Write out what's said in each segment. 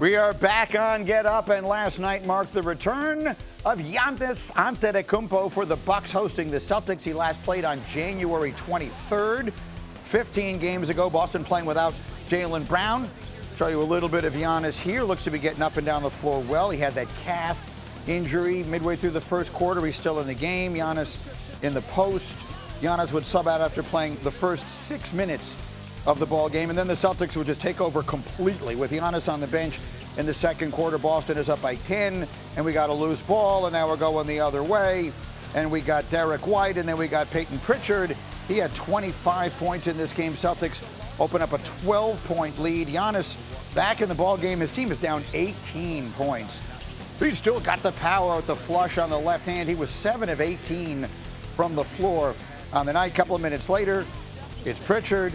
We are back on Get Up, and last night marked the return of Giannis Antetokounmpo for the Bucks hosting the Celtics. He last played on January 23rd, 15 games ago. Boston playing without Jaylen Brown. Show you a little bit of Giannis here. Looks to be getting up and down the floor well. He had that calf injury midway through the first quarter. He's still in the game. Giannis in the post. Giannis would sub out after playing the first 6 minutes of the ball game, and then the Celtics would just take over completely with Giannis on the bench in the second quarter. Boston is up by 10, and we got a loose ball, and now we're going the other way, and we got Derek White, and then we got Peyton Pritchard. He had 25 points in this game. Celtics open up a 12-point lead. Giannis back in the ball game. His team is down 18 points. He's still got the power with the flush on the left hand. He was 7 of 18 from the floor on the night. A couple of minutes later, it's Pritchard.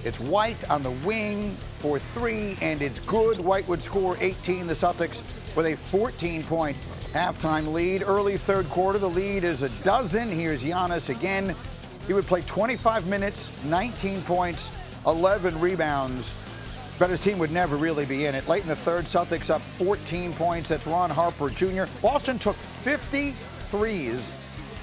It's White on the wing for 3, and it's good. White would score 18. The Celtics with a 14-point halftime lead. Early third quarter, the lead is a dozen. Here's Giannis again. He would play 25 minutes, 19 points, 11 rebounds, but his team would never really be in it. Late in the third, Celtics up 14 points. That's Ron Harper Jr. Boston took 50 threes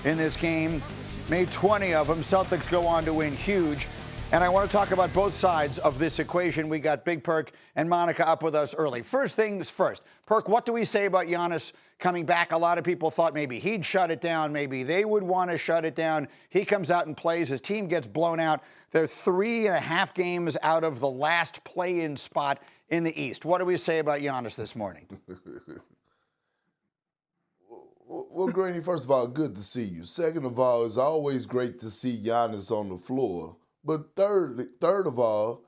in this game, made 20 of them. Celtics go on to win huge. And I want to talk about both sides of this equation. We got Big Perk and Monica up with us early. First things first. Perk, what do we say about Giannis coming back? A lot of people thought maybe he'd shut it down. Maybe they would want to shut it down. He comes out and plays. His team gets blown out. They're 3.5 games out of the last play-in spot in the East. What do we say about Giannis this morning? Well, Greeny, first of all, good to see you. Second of all, it's always great to see Giannis on the floor. But third of all,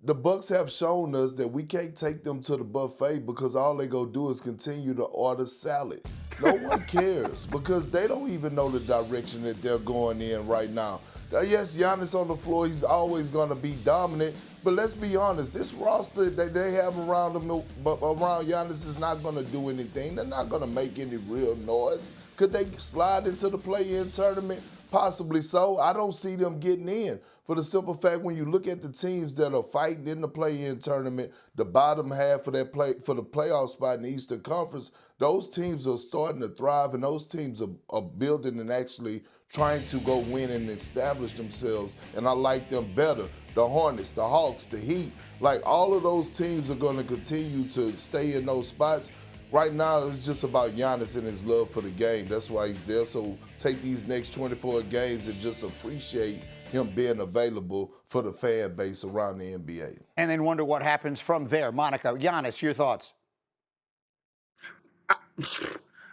the Bucks have shown us that we can't take them to the buffet because all they go do is continue to order salad. No one cares because they don't even know the direction that they're going in right now. Yes, Giannis on the floor, he's always going to be dominant, but let's be honest, this roster that they have around Giannis is not going to do anything. They're not going to make any real noise. Could they slide into the play-in tournament? Possibly so. I don't see them getting in. For the simple fact, when you look at the teams that are fighting in the play-in tournament, the bottom half of that for the playoff spot in the Eastern Conference, those teams are starting to thrive, and those teams are building and actually trying to go win and establish themselves. And I like them better. The Hornets, the Hawks, the Heat, like all of those teams are going to continue to stay in those spots. Right now, it's just about Giannis and his love for the game. That's why he's there. So take these next 24 games and just appreciate him being available for the fan base around the NBA. And then wonder what happens from there. Monica, Giannis, your thoughts?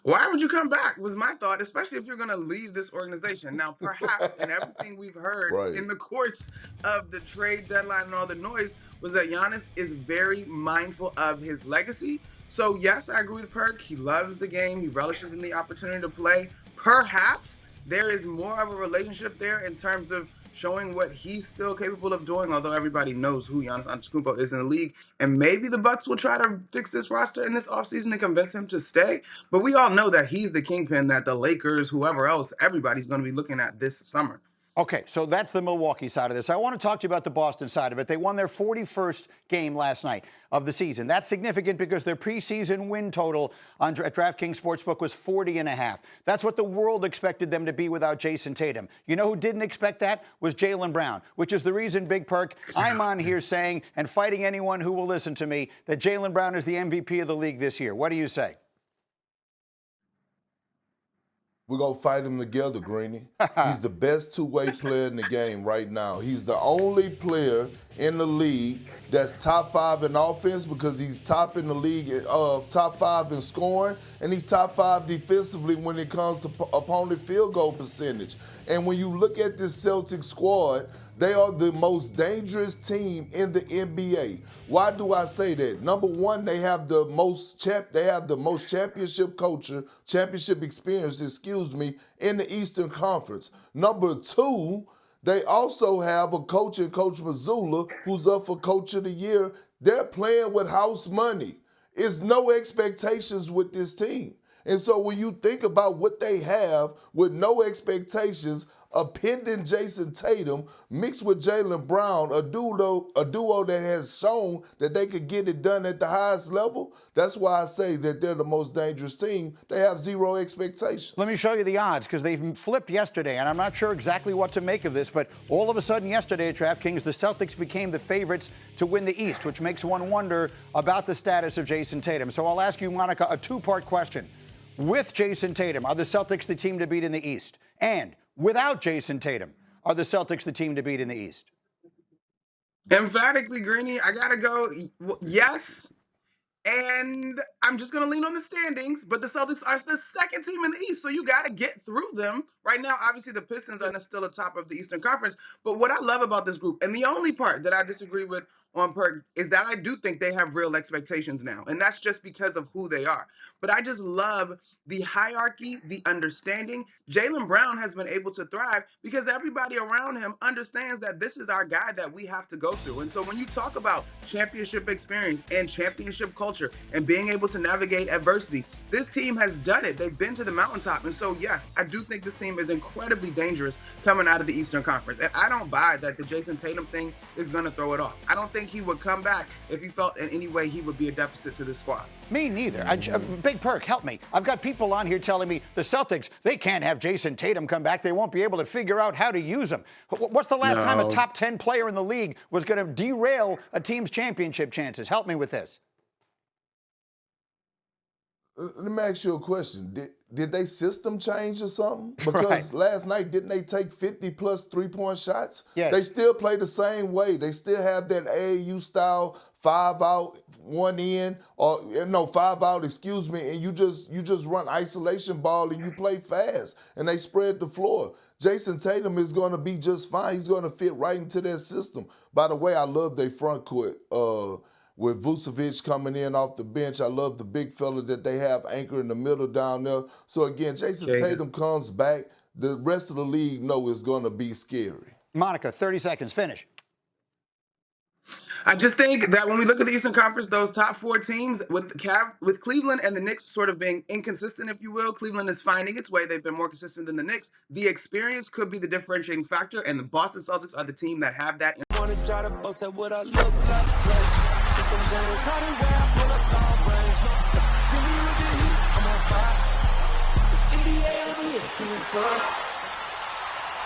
Why would you come back was my thought, especially if you're going to leave this organization. Now, perhaps, and everything we've heard Right. in the course of the trade deadline and all the noise was that Giannis is very mindful of his legacy. So, yes, I agree with Perk. He loves the game. He relishes in the opportunity to play. Perhaps there is more of a relationship there in terms of showing what he's still capable of doing, although everybody knows who Giannis Antetokounmpo is in the league. And maybe the Bucks will try to fix this roster in this offseason to convince him to stay. But we all know that he's the kingpin that the Lakers, whoever else, everybody's going to be looking at this summer. Okay, so that's the Milwaukee side of this. I want to talk to you about the Boston side of it. They won their 41st game last night of the season. That's significant because their preseason win total at DraftKings Sportsbook was 40.5. That's what the world expected them to be without Jason Tatum. You know who didn't expect that? Was Jaylen Brown, which is the reason, Big Perk, I'm on here saying and fighting anyone who will listen to me that Jaylen Brown is the MVP of the league this year. What do you say? We're going to fight him together, Greeny. He's the best two-way player in the game right now. He's the only player in the league that's top 5 in offense because he's top in the league, top 5 in scoring, and he's top 5 defensively when it comes to opponent field goal percentage. And when you look at this Celtics squad, they are the most dangerous team in the NBA. Why do I say that? Number one, they have the most championship experience, in the Eastern Conference. Number two, they also have a coach in Coach Mazzulla who's up for Coach of the Year. They're playing with house money. It's no expectations with this team. And so when you think about what they have with no expectations, appending Jason Tatum mixed with Jaylen Brown, a duo that has shown that they could get it done at the highest level. That's why I say that they're the most dangerous team. They have zero expectations. Let me show you the odds, because they flipped yesterday, and I'm not sure exactly what to make of this, but all of a sudden yesterday at DraftKings, the Celtics became the favorites to win the East, which makes one wonder about the status of Jason Tatum. So I'll ask you, Monica, a two-part question. With Jason Tatum, are the Celtics the team to beat in the East? And without Jason Tatum, are the Celtics the team to beat in the East? Emphatically, Greeny, I got to go yes. And I'm just going to lean on the standings, but the Celtics are the second team in the East, so you got to get through them. Right now, obviously, the Pistons are still atop of the Eastern Conference, but what I love about this group, and the only part that I disagree with on Perk, is that I do think they have real expectations now, and that's just because of who they are. But I just love the hierarchy, the understanding. Jaylen Brown has been able to thrive because everybody around him understands that this is our guy that we have to go through. And so when you talk about championship experience and championship culture and being able to navigate adversity, this team has done it. They've been to the mountaintop. And so, yes, I do think this team is incredibly dangerous coming out of the Eastern Conference. And I don't buy that the Jason Tatum thing is going to throw it off. I don't think he would come back if he felt in any way he would be a deficit to this squad. Me neither. Big Perk, help me. I've got people on here telling me the Celtics, they can't have Jason Tatum come back. They won't be able to figure out how to use him. What's the last time a top 10 player in the league was going to derail a team's championship chances? Help me with this. Let me ask you a question. Did they system change or something? Because last night, didn't they take 50-plus three-point shots? Yes. They still play the same way. They still have that AAU style 5 out, 1 in, or no, 5 out, excuse me, and you just run isolation ball and you play fast, and they spread the floor. Jason Tatum is going to be just fine. He's going to fit right into their system. By the way, I love their front court. With Vucevic coming in off the bench, I love the big fella that they have anchored in the middle down there. So again, Jason Tatum comes back, the rest of the league know it's going to be scary. Monica, 30 seconds, finish. I just think that when we look at the Eastern Conference, those top 4 teams, with Cleveland and the Knicks sort of being inconsistent, if you will, Cleveland is finding its way. They've been more consistent than the Knicks. The experience could be the differentiating factor, and the Boston Celtics are the team that have that. I'm on fire. It's NBA,